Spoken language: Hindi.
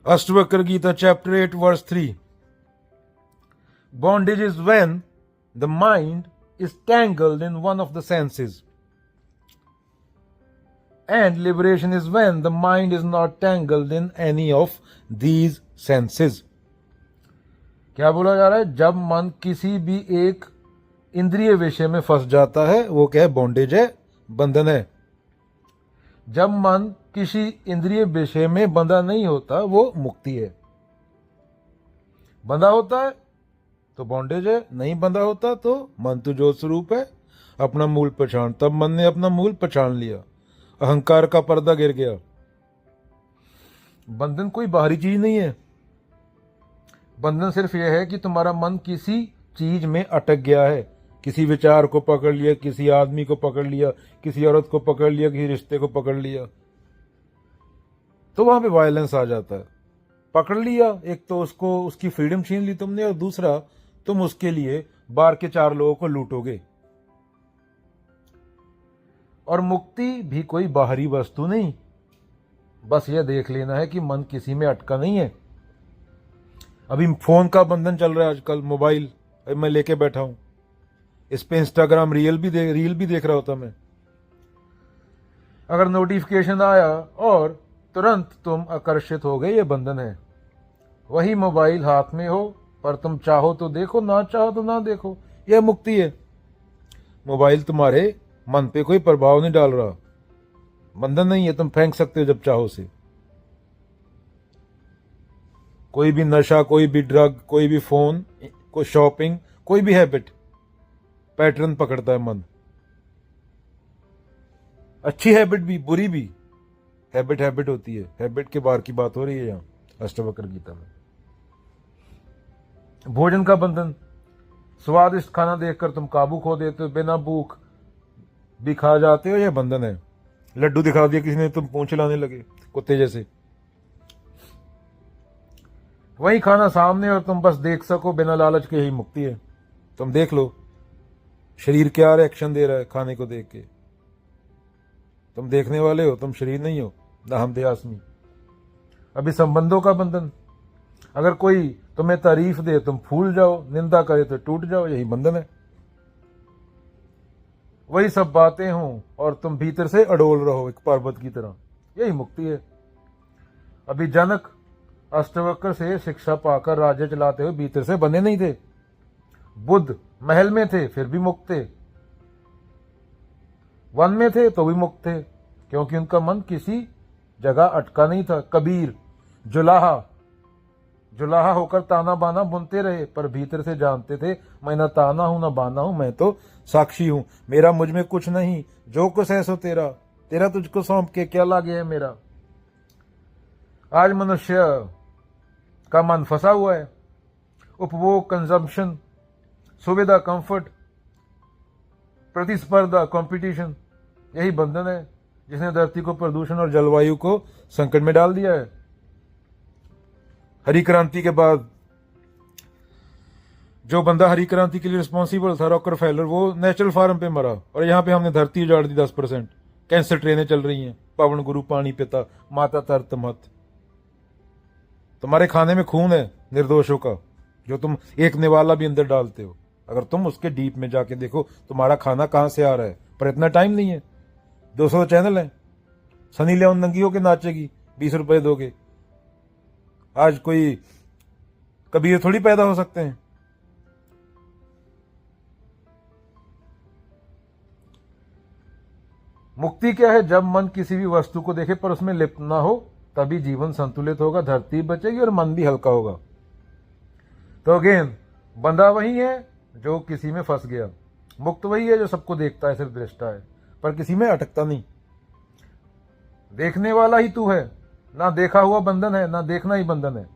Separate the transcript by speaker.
Speaker 1: Ashtavakra Gita chapter 8 verse 3. Bondage is when the mind is tangled in one of the senses, and liberation is when the mind is not tangled in any of these senses. क्या बोला जा रहा है? जब मन किसी भी एक इंद्रिय विषय में फंस जाता है वो क्या है? बॉन्डेज है, बंधन है. जब मन किसी इंद्रिय विषय में बंधा नहीं होता वो मुक्ति है. बंधा होता है तो बॉन्डेज है, नहीं बंधा होता तो मन तो ज्योत स्वरूप है, अपना मूल पहचान. तब मन ने अपना मूल पहचान लिया, अहंकार का पर्दा गिर गया. बंधन कोई बाहरी चीज नहीं है. बंधन सिर्फ यह है कि तुम्हारा मन किसी चीज में अटक गया है. किसी विचार को पकड़ लिया, किसी आदमी को पकड़ लिया, किसी औरत को पकड़ लिया, किसी रिश्ते को पकड़ लिया, तो वहां पे वायलेंस आ जाता है. पकड़ लिया, एक तो उसको उसकी फ्रीडम छीन ली तुमने, और दूसरा तुम उसके लिए बाहर के 4 लोगों को लूटोगे. और मुक्ति भी कोई बाहरी वस्तु नहीं. बस यह देख लेना है कि मन किसी में अटका नहीं है. अभी फोन का बंधन चल रहा है आजकल. मोबाइल मैं लेके बैठा हूं, इस पे इंस्टाग्राम रील भी देख रहा होता मैं. अगर नोटिफिकेशन आया और तुरंत तुम आकर्षित हो गए, ये बंधन है. वही मोबाइल हाथ में हो पर तुम चाहो तो देखो, ना चाहो तो ना देखो, यह मुक्ति है. मोबाइल तुम्हारे मन पे कोई प्रभाव नहीं डाल रहा, बंधन नहीं है. तुम फेंक सकते हो जब चाहो से. कोई भी नशा, कोई भी ड्रग, कोई भी फोन, कोई शॉपिंग, कोई भी हैबिट, पैटर्न पकड़ता है मन. अच्छी हैबिट भी, बुरी भी. हैबिट होती है. हैबिट के बाहर की बात हो रही है यहां अष्टवक्र गीता में. भोजन का बंधन. स्वादिष्ट खाना देखकर तुम काबू खो देते हो, बिना भूख भी खा जाते हो, यह बंधन है. लड्डू दिखा दिया किसी ने, तुम पूंछ लाने लगे कुत्ते जैसे. वही खाना सामने और तुम बस देख सको बिना लालच के, ही मुक्ति है. तुम देख लो शरीर क्या रिएक्शन दे रहा है खाने को देख के. तुम देखने वाले हो, तुम शरीर नहीं हो, ना हम देहास्मी. अभी संबंधों का बंधन. अगर कोई तुम्हें तारीफ दे तुम फूल जाओ, निंदा करे तो टूट जाओ, यही बंधन है. वही सब बातें हों और तुम भीतर से अडोल रहो एक पर्वत की तरह, यही मुक्ति है. अभी जनक अष्टवक्र से शिक्षा पाकर राज्य चलाते हुए भीतर से बने नहीं थे. बुद्ध महल में थे फिर भी मुक्त थे, वन में थे तो भी मुक्त थे, क्योंकि उनका मन किसी जगह अटका नहीं था. कबीर जुलाहा होकर ताना बाना बुनते रहे, पर भीतर से जानते थे मैं ना ताना हूं ना बाना हूं, मैं तो साक्षी हूं. मेरा मुझ में कुछ नहीं, जो कुछ है सो तेरा, तेरा तुझको सौंप के क्या लागे है मेरा. आज मनुष्य का मन फंसा हुआ है. उपभोग, कंजम्पशन, सुविधा, कंफर्ट, प्रतिस्पर्धा, कंपटीशन, यही बंधन है जिसने धरती को प्रदूषण और जलवायु को संकट में डाल दिया है. हरी क्रांति के बाद जो बंदा हरी क्रांति के लिए रिस्पॉन्सिबल था, रॉकरफेलर, वो नेचुरल फार्म पे मरा, और यहां पे हमने धरती उजाड़ दी 10%. कैंसर ट्रेनें चल रही हैं. पावन गुरु पानी पिता माता तरत मत. तुम्हारे खाने में खून है निर्दोषों का, जो तुम एक निवाला भी अंदर डालते हो. अगर तुम उसके डीप में जाके देखो तुम्हारा खाना कहां से आ रहा है, पर इतना टाइम नहीं है. 200 चैनल हैं. सनी लियोन नंगी होके नाचेगी, 20 रुपए दोगे. आज कोई कबीर थोड़ी पैदा हो सकते हैं. मुक्ति क्या है? जब मन किसी भी वस्तु को देखे पर उसमें लिप्त ना हो, तभी जीवन संतुलित होगा, धरती बचेगी और मन भी हल्का होगा. तो अगेन, बंधा वही है जो किसी में फंस गया. मुक्त वही है जो सबको देखता है, सिर्फ दृष्टा है, पर किसी में अटकता नहीं. देखने वाला ही तू है. ना देखा हुआ बंधन है, ना देखना ही बंधन है.